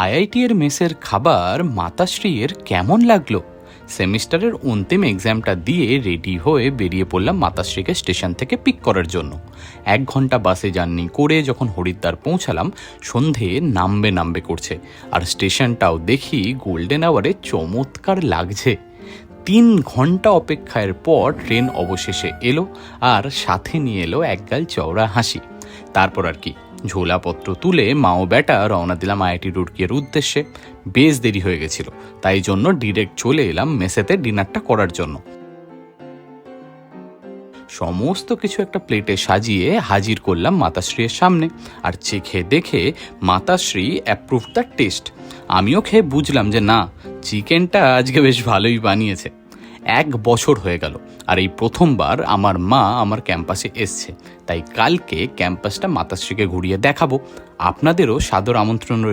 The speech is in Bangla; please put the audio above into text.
আইআইটি এর মেসের খাবার মাতাশ্রীর কেমন লাগলো? সেমিস্টারের অন্তিম এক্সামটা দিয়ে রেডি হয়ে বেরিয়ে পড়লাম মাতাশ্রীকে স্টেশন থেকে পিক করার জন্য। 1 ঘন্টা বাসে জার্নি করে যখন হরিদ্বার পৌঁছালাম, সন্ধে নামবে করছে, আর স্টেশনটাও দেখি গোল্ডেন আওয়ারে চমৎকার লাগছে। 3 ঘন্টা অপেক্ষার পর ট্রেন অবশেষে এলো, আর সাথে নিয়ে এলো একগাল চওড়া হাসি। তারপর আর কি, ঝোলাপত্র তুলে মাও বেটা রওনা দিলাম আইআইটি রুড়কির উদ্দেশ্যে। বেশ দেরি হয়ে গেছিল, তাই জন্য ডিরেক্ট চলে এলাম মেসেতে ডিনারটা করার জন্য। সমস্ত কিছু একটা প্লেটে সাজিয়ে হাজির করলাম মাতাশ্রীর সামনে, আর চেখে দেখে মাতাশ্রী অ্যাপ্রুভ দ্য টেস্ট। আমিও খেয়ে বুঝলাম যে না, চিকেনটা আজকে বেশ ভালোই বানিয়েছে। 1 বছর হয়ে গেল, আর এই প্রথমবার আমার মা আমার ক্যাম্পাসে এসছে, তাই কালকে ক্যাম্পাসটা মাতাশ্রীকে ঘুরিয়ে দেখাবো। আপনাদেরও সাদর আমন্ত্রণ রইল।